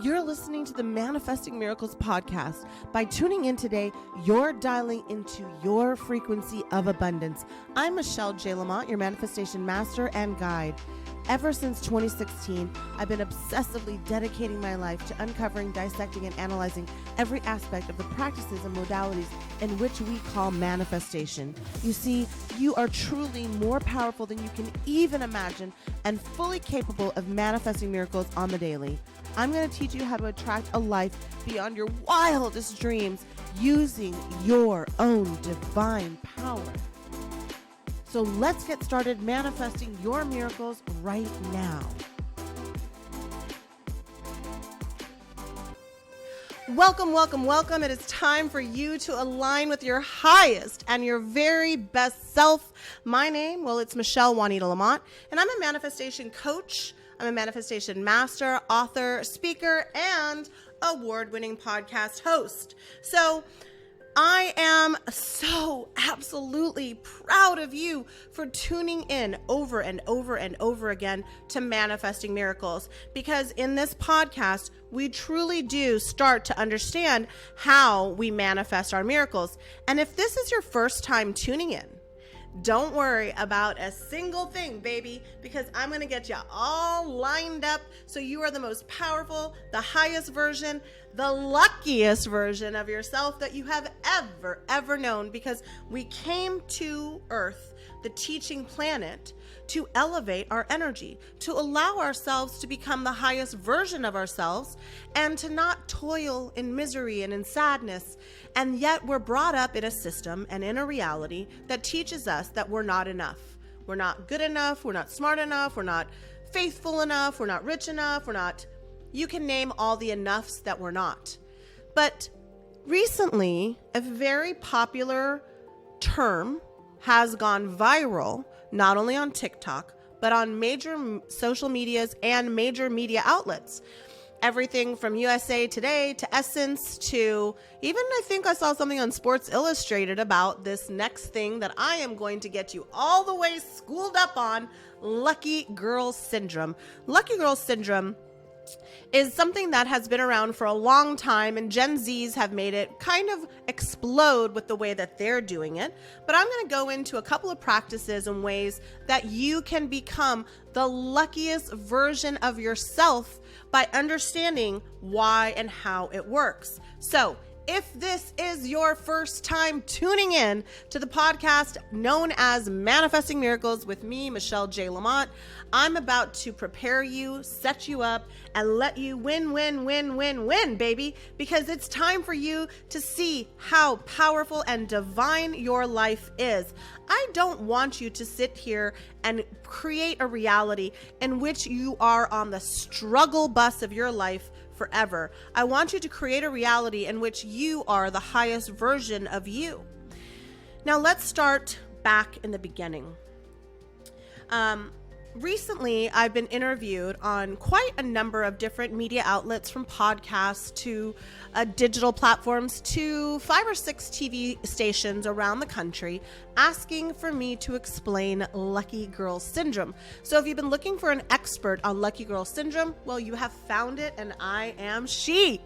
You're listening to the Manifesting Miracles podcast. By tuning in today, you're dialing into your frequency of abundance. I'm Michelle J. Lamont, your manifestation master and guide. Ever since 2016, I've been obsessively dedicating my life to uncovering, dissecting, and analyzing every aspect of the practices and modalities in which we call manifestation. You see, you are truly more powerful than you can even imagine and fully capable of manifesting miracles on the daily. I'm going to teach you how to attract a life beyond your wildest dreams using your own divine power. So let's get started manifesting your miracles right now. Welcome, welcome, welcome. It is time for you to align with your highest and your very best self. My name, it's Michelle Juanita Lamont, and I'm a manifestation coach. I'm a manifestation master, author, speaker, and award-winning podcast host. So I am so absolutely proud of you for tuning in over and over and over again to Manifesting Miracles, because in this podcast, we truly do start to understand how we manifest our miracles. And if this is your first time tuning in, don't worry about a single thing, baby, because I'm going to get you all lined up so you are the most powerful, the highest version, the luckiest version of yourself that you have ever known, because we came to Earth, the teaching planet, to elevate our energy, to allow ourselves to become the highest version of ourselves and to not toil in misery and in sadness. And yet we're brought up in a system and in a reality that teaches us that we're not enough. We're not good enough. We're not smart enough. We're not faithful enough. We're not rich enough. You can name all the enoughs that we're not. But recently, a very popular term has gone viral, not only on TikTok, but on major social medias and major media outlets. Everything from USA Today to Essence to even I think I saw something on Sports Illustrated about this next thing that I am going to get you all the way schooled up on, Lucky Girl Syndrome. Lucky Girl Syndrome is something that has been around for a long time, and Gen Zs have made it kind of explode with the way that they're doing it. But I'm going to go into a couple of practices and ways that you can become the luckiest version of yourself by understanding why and how it works. So if this is your first time tuning in to the podcast known as Manifesting Miracles with me, Michelle J. Lamont, I'm about to prepare you, set you up, and let you win, baby, because it's time for you to see how powerful and divine your life is. I don't want you to sit here and create a reality in which you are on the struggle bus of your life forever. I want you to create a reality in which you are the highest version of you. Now let's start back in the beginning. Recently, I've been interviewed on quite a number of different media outlets, from podcasts to digital platforms to 5 or 6 TV stations around the country, asking for me to explain Lucky Girl Syndrome. So if you've been looking for an expert on Lucky Girl Syndrome, well, you have found it, and I am she.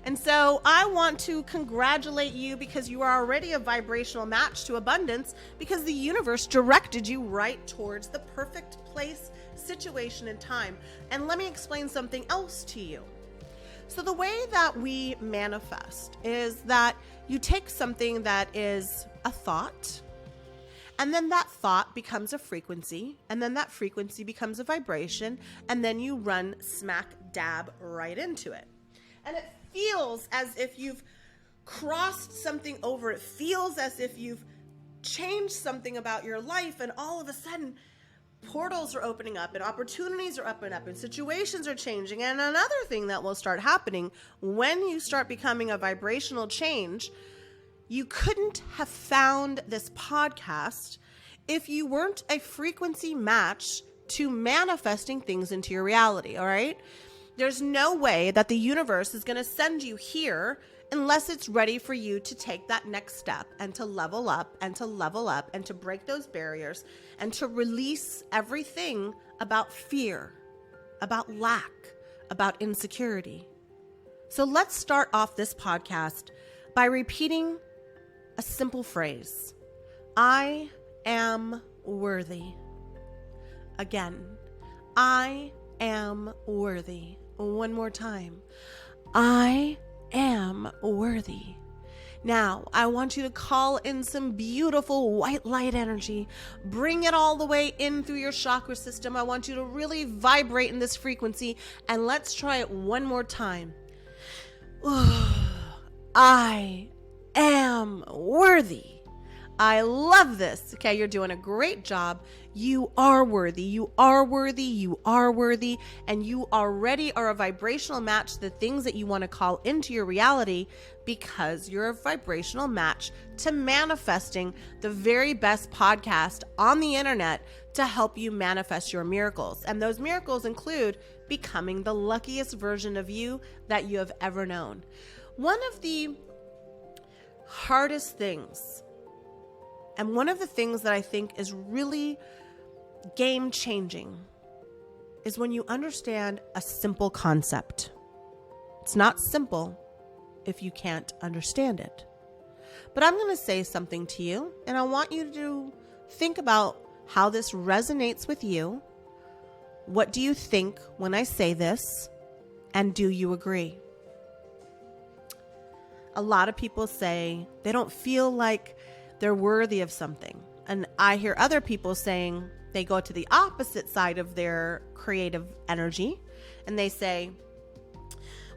And so I want to congratulate you, because you are already a vibrational match to abundance, because the universe directed you right towards the perfect place, situation, and time. And let me explain something else to you. So the way that we manifest is that you take something that is a thought, and then that thought becomes a frequency, and then that frequency becomes a vibration, and then you run smack dab right into it. And it feels as if you've crossed something over. It feels as if you've changed something about your life, and all of a sudden portals are opening up and opportunities are opening up and situations are changing. And another thing that will start happening when you start becoming a vibrational change, you couldn't have found this podcast if you weren't a frequency match to manifesting things into your reality, all right? There's no way that the universe is going to send you here unless it's ready for you to take that next step and to level up and to level up and to break those barriers and to release everything about fear, about lack, about insecurity. So let's start off this podcast by repeating a simple phrase. I am worthy. Again, I am worthy. One more time. I am worthy. Now, I want you to call in some beautiful white light energy. Bring it all the way in through your chakra system. I want you to really vibrate in this frequency. And let's try it one more time. I am worthy. I love this. Okay, you're doing a great job. You are worthy. You are worthy. You are worthy. And you already are a vibrational match to the things that you want to call into your reality, because you're a vibrational match to manifesting the very best podcast on the internet to help you manifest your miracles. And those miracles include becoming the luckiest version of you that you have ever known. One of the hardest things, and one of the things that I think is really game-changing, is when you understand a simple concept. It's not simple if you can't understand it. But I'm going to say something to you, and I want you to think about how this resonates with you. What do you think when I say this? And do you agree? A lot of people say they don't feel like they're worthy of something. And I hear other people saying they go to the opposite side of their creative energy and they say,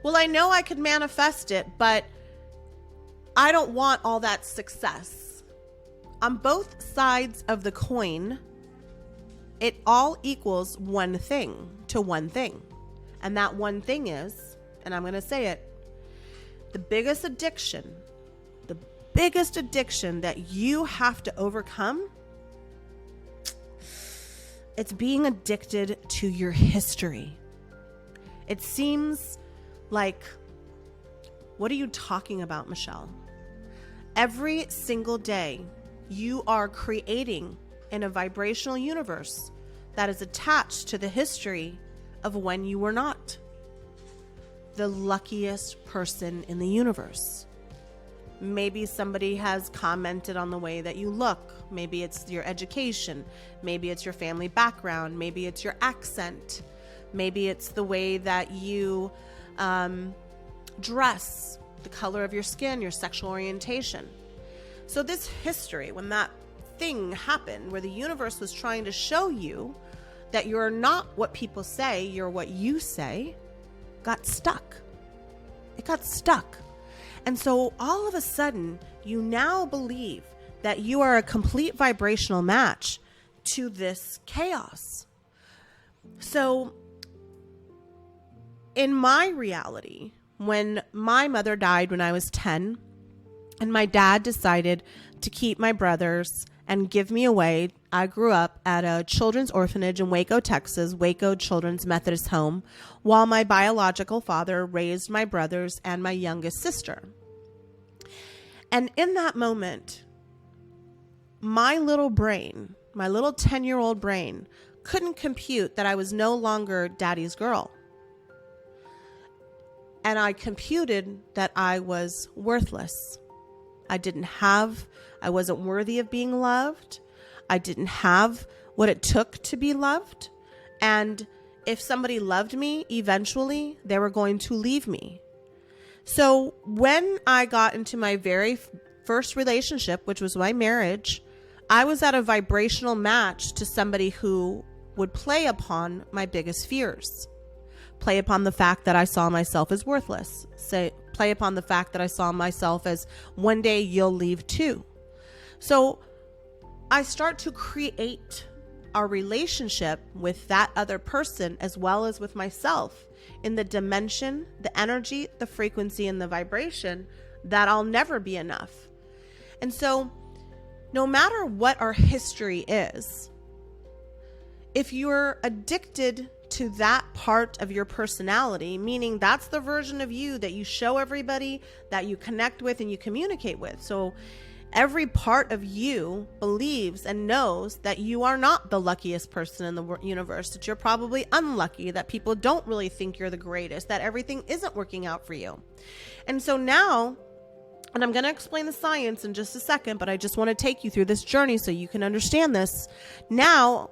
well, I know I could manifest it, but I don't want all that success. On both sides of the coin, it all equals one thing to one thing. And that one thing is, and I'm going to say it, the biggest addiction that you have to overcome, it's being addicted to your history. It seems like, what are you talking about, Michelle? Every single day, you are creating in a vibrational universe that is attached to the history of when you were not the luckiest person in the universe. Maybe somebody has commented on the way that you look. Maybe it's your education. Maybe it's your family background. Maybe it's your accent. Maybe it's the way that you dress, the color of your skin, your sexual orientation. So this history, when that thing happened where the universe was trying to show you that you're not what people say, you're what you say, got stuck. It got stuck. And so all of a sudden, you now believe that you are a complete vibrational match to this chaos. So in my reality, when my mother died when I was 10, and my dad decided to keep my brothers and give me away, I grew up at a children's orphanage in Waco, Texas, Waco Children's Methodist Home, while my biological father raised my brothers and my youngest sister. And in that moment, my little brain, my little 10-year-old brain, couldn't compute that I was no longer daddy's girl. And I computed that I was worthless. I wasn't worthy of being loved. I didn't have what it took to be loved. And if somebody loved me, eventually they were going to leave me. So when I got into my very first relationship, which was my marriage, I was at a vibrational match to somebody who would play upon my biggest fears. Play upon the fact that I saw myself as worthless. Play upon the fact that I saw myself as, one day you'll leave too. So I start to create our relationship with that other person as well as with myself in the dimension, the energy, the frequency, and the vibration that I'll never be enough. And so no matter what our history is, if you're addicted to that part of your personality, meaning that's the version of you that you show everybody, that you connect with and you communicate with. So Every part of you believes and knows that you are not the luckiest person in the universe, that you're probably unlucky, that people don't really think you're the greatest, that everything isn't working out for you. And so now, and I'm going to explain the science in just a second, but I just want to take you through this journey so you can understand this. Now,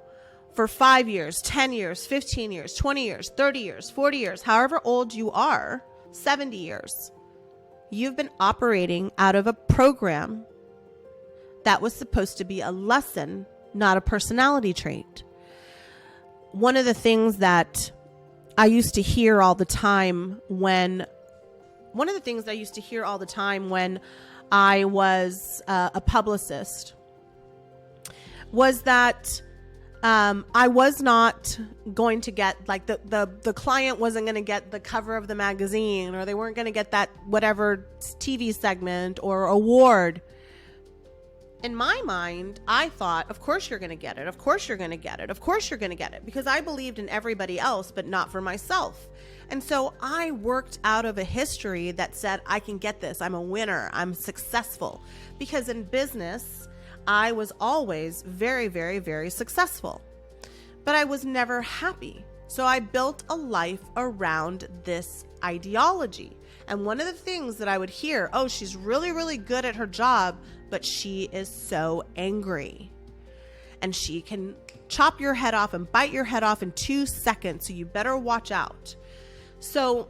for 5 years, 10 years, 15 years, 20 years, 30 years, 40 years, however old you are, 70 years, you've been operating out of a program that was supposed to be a lesson, not a personality trait. One of the things that I used to hear all the time when I was a publicist was that I was not going to get, like, the client wasn't going to get the cover of the magazine, or they weren't going to get that whatever TV segment or award. In my mind, I thought, of course you're going to get it. Of course you're going to get it. Of course you're going to get it. Because I believed in everybody else, but not for myself. And so I worked out of a history that said, I can get this. I'm a winner. I'm successful. Because in business, I was always very, very, very successful. But I was never happy. So I built a life around this ideology. And one of the things that I would hear, oh, she's really, really good at her job, but she is so angry. And she can chop your head off and bite your head off in 2 seconds. So you better watch out. So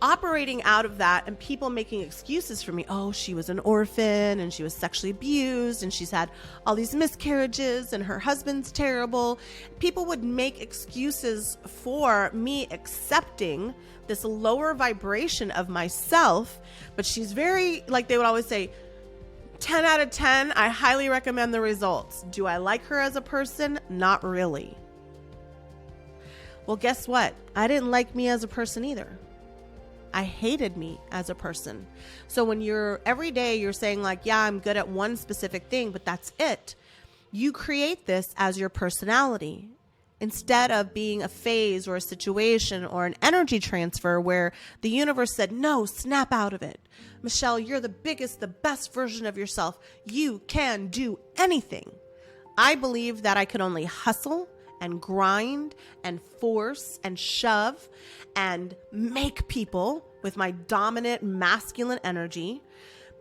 operating out of that and people making excuses for me, oh, she was an orphan and she was sexually abused and she's had all these miscarriages and her husband's terrible. People would make excuses for me accepting this lower vibration of myself. But she's very, like they would always say, 10 out of 10, I highly recommend the results. Do I like her as a person? Not really. Well, guess what? I didn't like me as a person either. I hated me as a person. So when you're every day, you're saying like, yeah, I'm good at one specific thing, but that's it. You create this as your personality instead of being a phase or a situation or an energy transfer where the universe said, no, snap out of it. Michelle, you're the biggest, the best version of yourself. You can do anything. I believe that I could only hustle and grind and force and shove and make people with my dominant masculine energy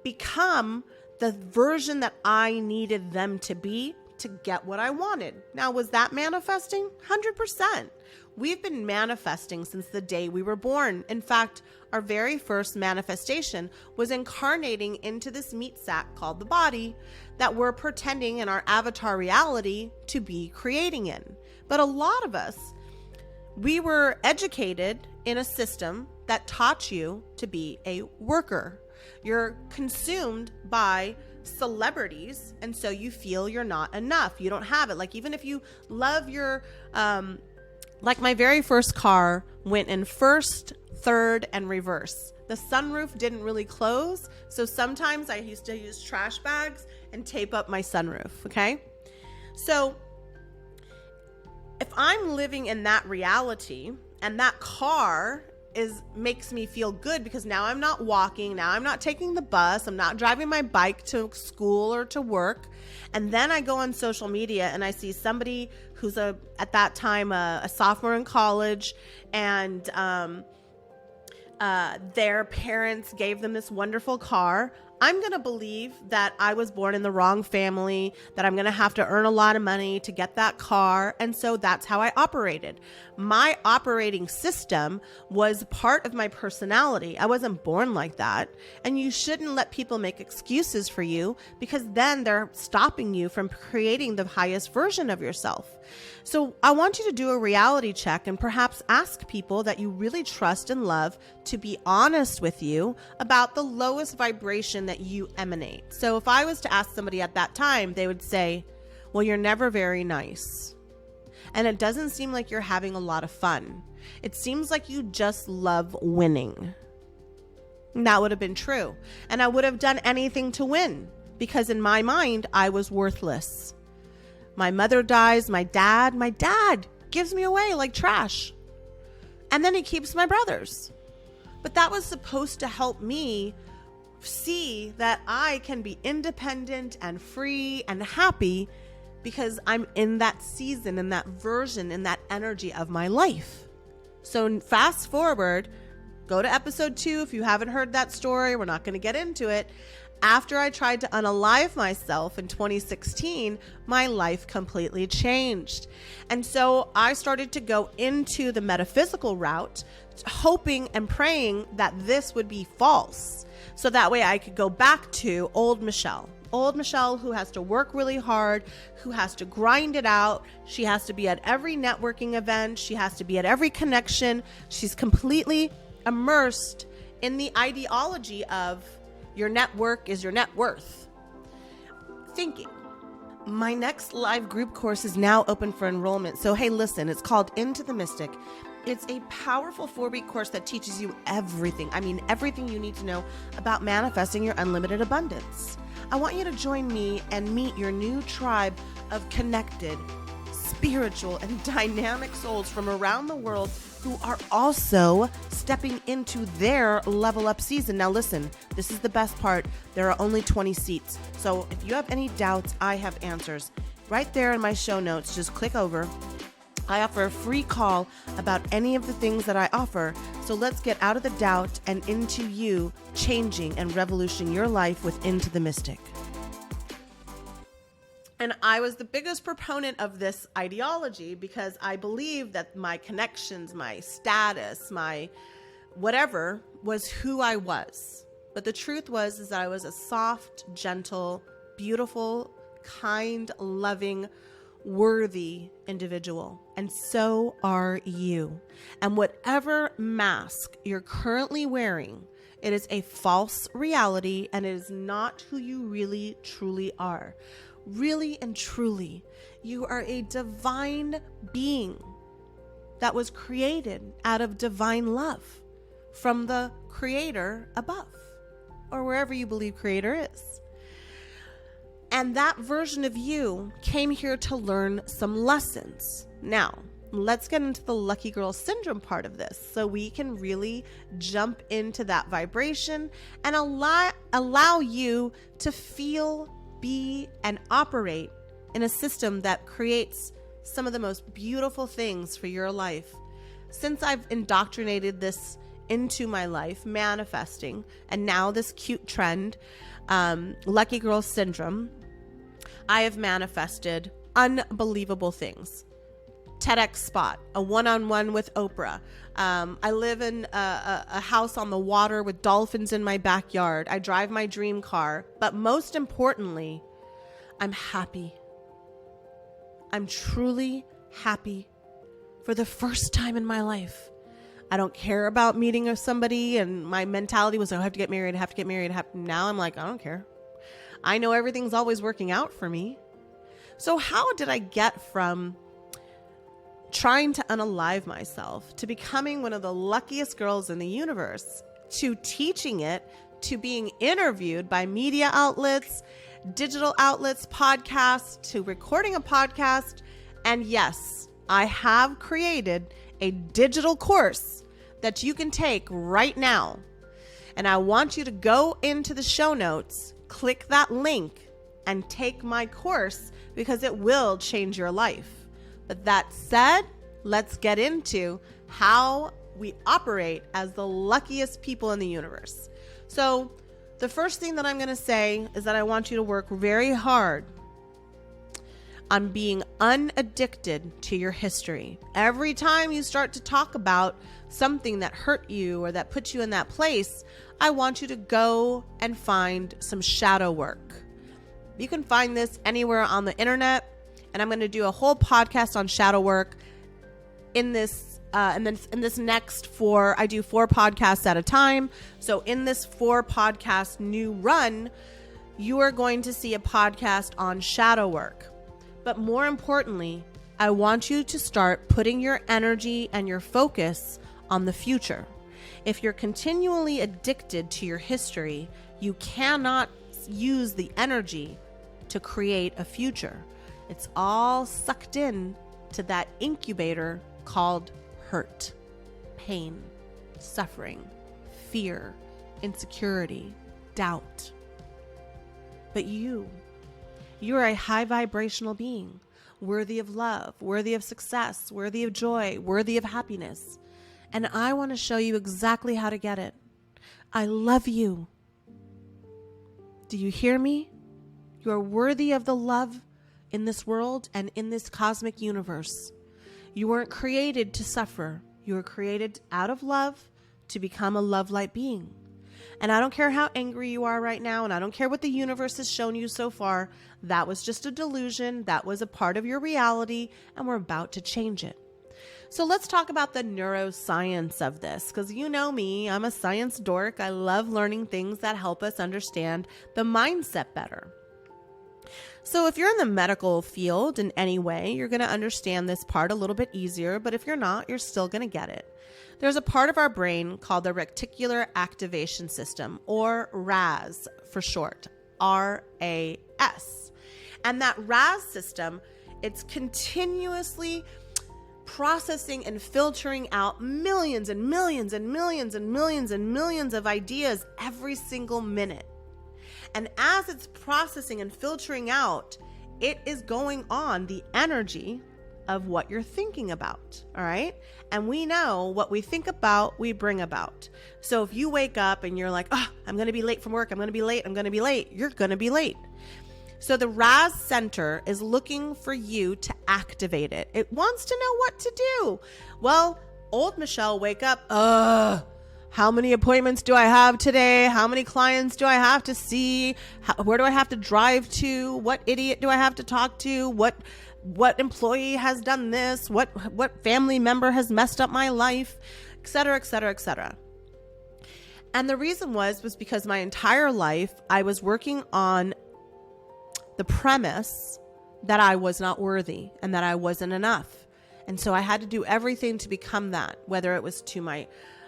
become the version that I needed them to be to get what I wanted. Now, was that manifesting? 100%. We've been manifesting since the day we were born. In fact, our very first manifestation was incarnating into this meat sack called the body that we're pretending in our avatar reality to be creating in. But a lot of us, we were educated in a system that taught you to be a worker. You're consumed by celebrities, and so you feel you're not enough. You don't have it. Like, even if you love your, like my very first car went in first, third, and reverse. The sunroof didn't really close, so sometimes I used to use trash bags and tape up my sunroof, okay? So if I'm living in that reality and that car makes me feel good because now I'm not walking, now I'm not taking the bus, I'm not driving my bike to school or to work, and then I go on social media and I see somebody who's at that time a sophomore in college, and their parents gave them this wonderful car. I'm going to believe that I was born in the wrong family, that I'm going to have to earn a lot of money to get that car. And so that's how I operated. My operating system was part of my personality. I wasn't born like that. And you shouldn't let people make excuses for you, because then they're stopping you from creating the highest version of yourself. So I want you to do a reality check and perhaps ask people that you really trust and love to be honest with you about the lowest vibration that you emanate. So if I was to ask somebody at that time, they would say, well, you're never very nice. And it doesn't seem like you're having a lot of fun. It seems like you just love winning. And that would have been true. And I would have done anything to win, because in my mind, I was worthless. My mother dies, my dad gives me away like trash. And then he keeps my brothers. But that was supposed to help me see that I can be independent and free and happy because I'm in that season, in that version, in that energy of my life. So fast forward, go to episode 2 if you haven't heard that story. We're not going to get into it. After I tried to unalive myself in 2016, my life completely changed. And so I started to go into the metaphysical route, hoping and praying that this would be false. So that way I could go back to old Michelle who has to work really hard, who has to grind it out. She has to be at every networking event. She has to be at every connection. She's completely immersed in the ideology of your network is your net worth. Thinking. My next live group course is now open for enrollment. So, hey, listen, it's called Into the Mystic. It's a powerful 4-week course that teaches you everything. I mean, everything you need to know about manifesting your unlimited abundance. I want you to join me and meet your new tribe of connected, spiritual, and dynamic souls from around the world who are also stepping into their level up season. Now listen, this is the best part. There are only 20 seats. So if you have any doubts, I have answers. Right there in my show notes, just click over. I offer a free call about any of the things that I offer. So let's get out of the doubt and into you changing and revolutioning your life with Into the Mystic. And I was the biggest proponent of this ideology because I believe that my connections, my status, my whatever was who I was. But the truth is that I was a soft, gentle, beautiful, kind, loving, worthy individual. And so are you. And whatever mask you're currently wearing, it is a false reality and it is not who you really, truly are. Really and truly, you are a divine being that was created out of divine love from the creator above, or wherever you believe creator is. And that version of you came here to learn some lessons. Now, let's get into the lucky girl syndrome part of this so we can really jump into that vibration and allow you to feel, be, and operate in a system that creates some of the most beautiful things for your life. Since I've indoctrinated this into my life, manifesting, and now this cute trend, lucky girl syndrome, I have manifested unbelievable things. TEDx spot, a one-on-one with Oprah. I live in a house on the water with dolphins in my backyard. I drive my dream car. But most importantly, I'm happy. I'm truly happy for the first time in my life. I don't care about meeting somebody, and my mentality was, I have to get married, Now I'm like, I don't care. I know everything's always working out for me. So how did I get from trying to unalive myself to becoming one of the luckiest girls in the universe, to teaching it, to being interviewed by media outlets, digital outlets, podcasts, to recording a podcast? And yes, I have created a digital course that you can take right now. And I want you to go into the show notes, click that link, and take my course because it will change your life. But that said, let's get into how we operate as the luckiest people in the universe. So the first thing that I'm going to say is that I want you to work very hard on being unaddicted to your history. Every time you start to talk about something that hurt you or that put you in that place, I want you to go and find some shadow work. You can find this anywhere on the internet, and I'm going to do a whole podcast on shadow work in this and then in this next I do 4 podcasts at a time. So in this 4 podcast new run, you are going to see a podcast on shadow work. But more importantly, I want you to start putting your energy and your focus on the future. If you're continually addicted to your history, you cannot use the energy to create a future. It's all sucked in to that incubator called hurt, pain, suffering, fear, insecurity, doubt. But you are a high vibrational being, worthy of love, worthy of success, worthy of joy, worthy of happiness. And I want to show you exactly how to get it. I love you. Do you hear me? You are worthy of the love in this world and in this cosmic universe. You weren't created to suffer. You were created out of love to become a love light being. And I don't care how angry you are right now, and I don't care what the universe has shown you so far. That was just a delusion. That was a part of your reality, and we're about to change it. So let's talk about the neuroscience of this, because you know me, I'm a science dork. I love learning things that help us understand the mindset better. So if you're in the medical field in any way, you're going to understand this part a little bit easier, but if you're not, you're still going to get it. There's a part of our brain called the reticular activation system, or RAS for short, RAS. And that RAS system, it's continuously processing and filtering out millions and millions and millions and millions and millions of ideas every single minute. And as it's processing and filtering out, it is going on the energy of what you're thinking about, all right? And we know what we think about, we bring about. So if you wake up and you're like, oh, I'm going to be late from work, I'm going to be late, you're going to be late. So the RAS center is looking for you to activate it. It wants to know what to do. Well, old Michelle, wake up. How many appointments do I have today? How many clients do I have to see? Where do I have to drive to? What idiot do I have to talk to? What employee has done this? What family member has messed up my life? Et cetera, et cetera, et cetera. And the reason was because my entire life I was working on the premise that I was not worthy and that I wasn't enough. And so I had to do everything to become that, whether it was to my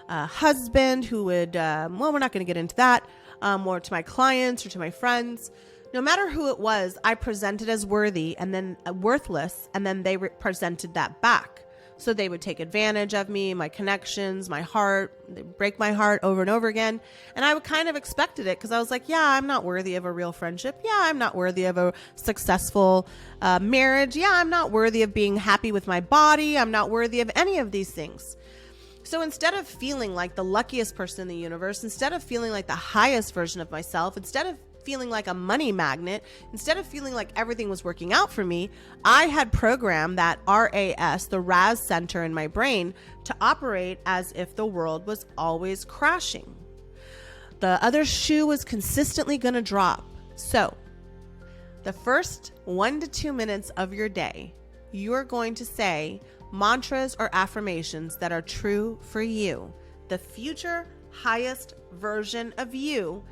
husband who would, well, we're not going to get into that, or to my clients or to my friends. No matter who it was, I presented as worthy and then worthless, and then they presented that back. So they would take advantage of me, my connections, my heart, they break my heart over and over again. And I would kind of expected it because I was like, yeah, I'm not worthy of a real friendship. Yeah, I'm not worthy of a successful marriage. Yeah, I'm not worthy of being happy with my body. I'm not worthy of any of these things. So instead of feeling like the luckiest person in the universe, instead of feeling like the highest version of myself, instead of feeling like a money magnet, instead of feeling like everything was working out for me, I had programmed that RAS, the RAS center in my brain, to operate as if the world was always crashing. The other shoe was consistently going to drop. So the first 1 to 2 minutes of your day, you are going to say mantras or affirmations that are true for you, the future highest version of you.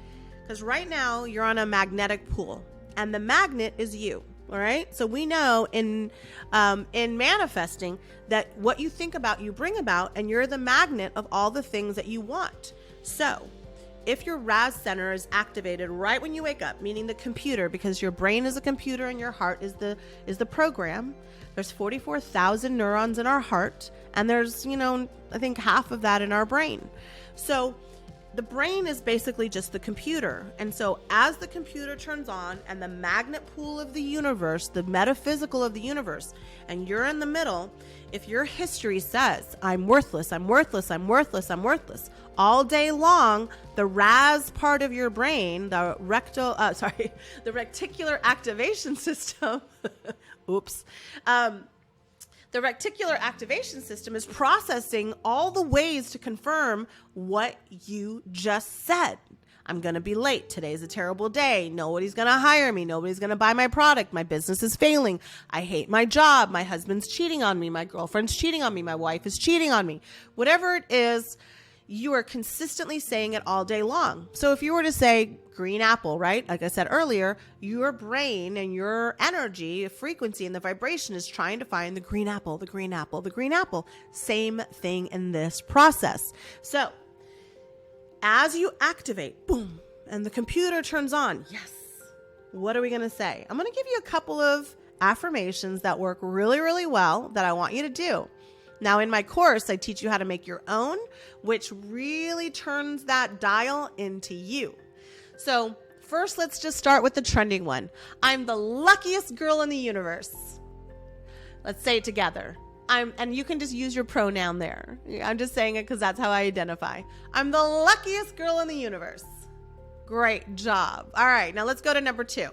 Because right now you're on a magnetic pool and the magnet is you. All right. So we know in manifesting that what you think about, you bring about, and you're the magnet of all the things that you want. So if your RAS center is activated right when you wake up, meaning the computer, because your brain is a computer and your heart is the program. There's 44,000 neurons in our heart, and there's, I think half of that in our brain. So the brain is basically just the computer. And so as the computer turns on and the magnet pool of the universe, the metaphysical of the universe, and you're in the middle, if your history says, I'm worthless, I'm worthless, I'm worthless, I'm worthless, all day long, the RAS part of your brain, the reticular activation system, oops, the reticular activation system is processing all the ways to confirm what you just said. I'm going to be late. Today's a terrible day. Nobody's going to hire me. Nobody's going to buy my product. My business is failing. I hate my job. My husband's cheating on me. My girlfriend's cheating on me. My wife is cheating on me. Whatever it is, you are consistently saying it all day long. So if you were to say green apple, right? Like I said earlier, your brain and your energy, frequency, and the vibration is trying to find the green apple, the green apple, the green apple. Same thing in this process. So as you activate, boom, and the computer turns on, yes, what are we going to say? I'm going to give you a couple of affirmations that work really, really well that I want you to do. Now, in my course, I teach you how to make your own, which really turns that dial into you. So first, let's just start with the trending one. I'm the luckiest girl in the universe. Let's say it together. And you can just use your pronoun there. I'm just saying it because that's how I identify. I'm the luckiest girl in the universe. Great job. All right, now let's go to number 2.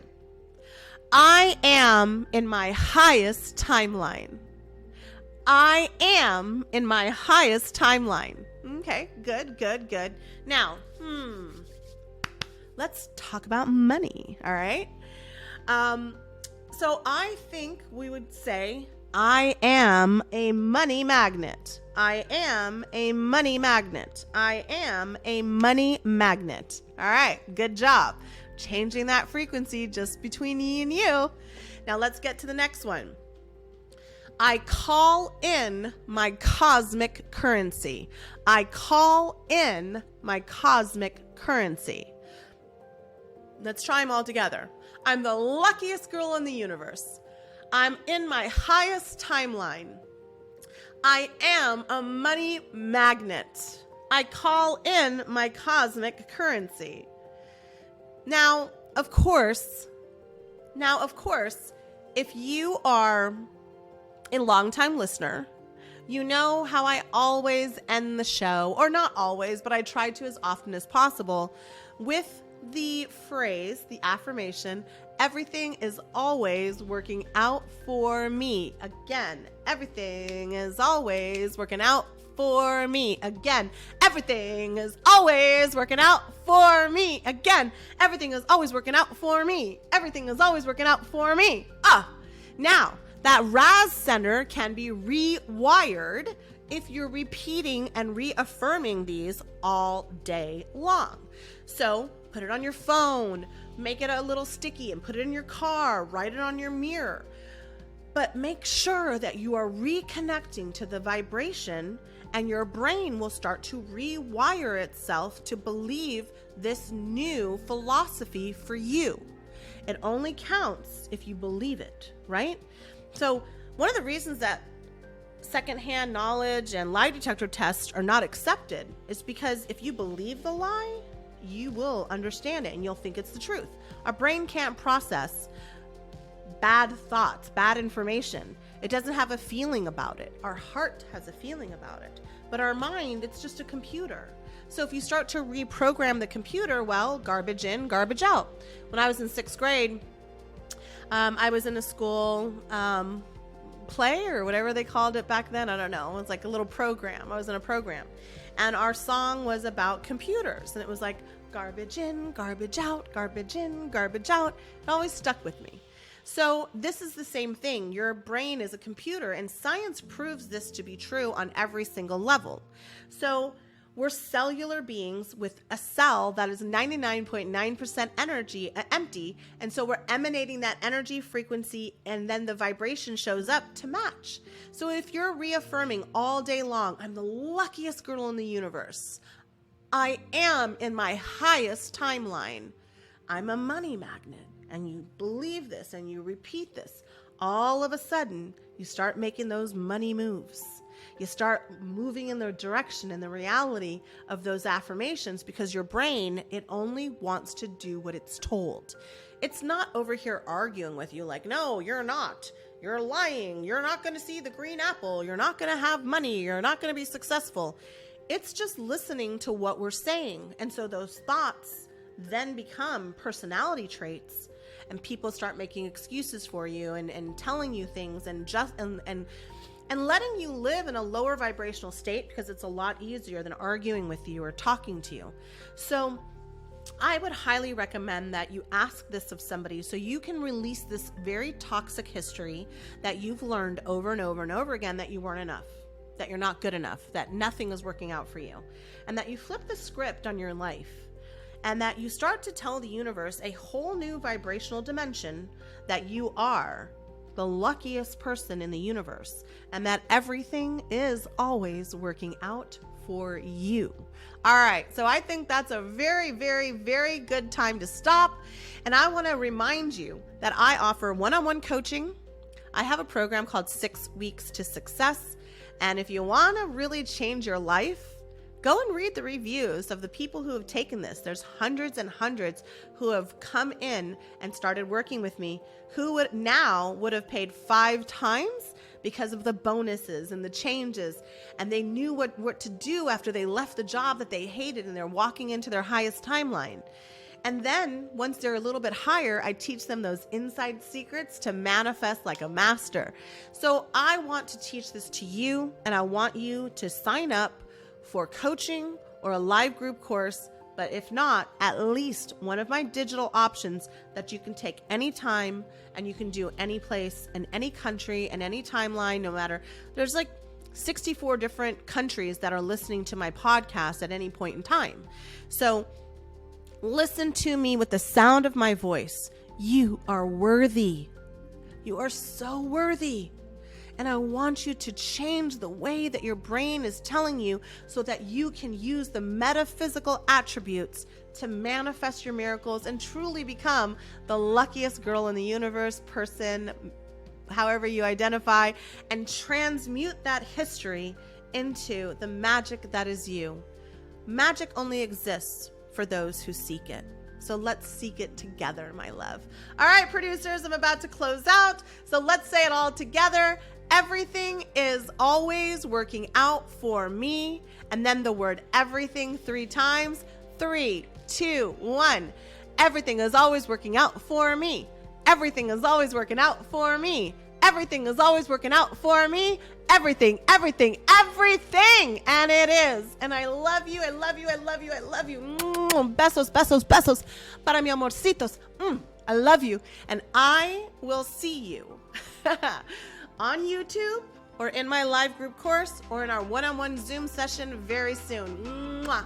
I am in my highest timeline. I am in my highest timeline. Okay, good. Now, let's talk about money, all right? So I think we would say, I am a money magnet. I am a money magnet. I am a money magnet. All right, good job. Changing that frequency just between me and you. Now let's get to the next one. I call in my cosmic currency. I call in my cosmic currency. Let's try them all together. I'm the luckiest girl in the universe. I'm in my highest timeline. I am a money magnet. I call in my cosmic currency. Now, of course, if you are a longtime listener, you know how I always end the show, or not always, but I try to as often as possible, with the phrase, the affirmation, everything is always working out for me. Again, everything is always working out for me. Again, everything is always working out for me. Again, everything is always working out for me. Everything is always working out for me. Now, that RAS center can be rewired if you're repeating and reaffirming these all day long. So put it on your phone, make it a little sticky and put it in your car, write it on your mirror. But make sure that you are reconnecting to the vibration, and your brain will start to rewire itself to believe this new philosophy for you. It only counts if you believe it, right? So one of the reasons that secondhand knowledge and lie detector tests are not accepted is because if you believe the lie, you will understand it and you'll think it's the truth. Our brain can't process bad thoughts, bad information. It doesn't have a feeling about it. Our heart has a feeling about it. But our mind, it's just a computer. So if you start to reprogram the computer, well, garbage in, garbage out. When I was in 6th grade, I was in a school play or whatever they called it back then. I don't know. It was like a little program. I was in a program. And our song was about computers. And it was like garbage in, garbage out, garbage in, garbage out. It always stuck with me. So this is the same thing. Your brain is a computer, and science proves this to be true on every single level. We're cellular beings with a cell that is 99.9% energy empty, and so we're emanating that energy frequency, and then the vibration shows up to match. So if you're reaffirming all day long, I'm the luckiest girl in the universe, I am in my highest timeline, I'm a money magnet, and you believe this and you repeat this, all of a sudden you start making those money moves. You start moving in the direction and the reality of those affirmations, because your brain, it only wants to do what it's told. It's not over here arguing with you like, no, you're not. You're lying. You're not going to see the green apple. You're not going to have money. You're not going to be successful. It's just listening to what we're saying. And so those thoughts then become personality traits, and people start making excuses for you and telling you things and letting you live in a lower vibrational state, because it's a lot easier than arguing with you or talking to you. So I would highly recommend that you ask this of somebody so you can release this very toxic history that you've learned over and over and over again, that you weren't enough, that you're not good enough, that nothing is working out for you, and that you flip the script on your life, and that you start to tell the universe a whole new vibrational dimension that you are the luckiest person in the universe, and that everything is always working out for you. All right, so I think that's a very, very, very good time to stop. And I want to remind you that I offer one-on-one coaching. I have a program called 6 Weeks to Success. And if you want to really change your life, Go and read the reviews of the people who have taken this. There's hundreds and hundreds who have come in and started working with me who would have paid 5 times because of the bonuses and the changes. And they knew what to do after they left the job that they hated and they're walking into their highest timeline. And then once they're a little bit higher, I teach them those inside secrets to manifest like a master. So I want to teach this to you, and I want you to sign up for coaching or a live group course, but if not, at least one of my digital options that you can take anytime and you can do any place in any country and any timeline, no matter. There's like 64 different countries that are listening to my podcast at any point in time. So listen to me with the sound of my voice. You are worthy. You are so worthy. And I want you to change the way that your brain is telling you so that you can use the metaphysical attributes to manifest your miracles and truly become the luckiest girl in the universe, person, however you identify, and transmute that history into the magic that is you. Magic only exists for those who seek it. So let's seek it together, my love. All right, producers, I'm about to close out. So let's say it all together. Everything is always working out for me. And then the word everything 3 times. 3, 2, 1. Everything is always working out for me. Everything is always working out for me. Everything is always working out for me. Everything, everything, everything. And it is. And I love you. I love you. I love you. I love you. Besos, besos, besos. Para mi amorcitos. I love you. And I will see you on YouTube or in my live group course or in our one-on-one Zoom session very soon. Mwah.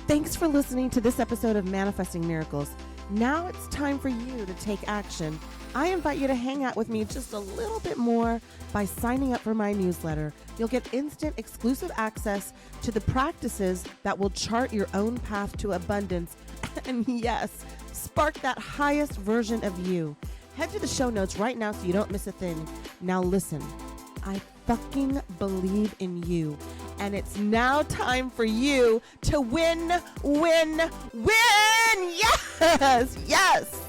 Thanks for listening to this episode of Manifesting Miracles. Now it's time for you to take action. I invite you to hang out with me just a little bit more by signing up for my newsletter. You'll get instant exclusive access to the practices that will chart your own path to abundance and yes, spark that highest version of you. Head to the show notes right now so you don't miss a thing. Now listen, I fucking believe in you. And it's now time for you to win, win, win! Yes! Yes!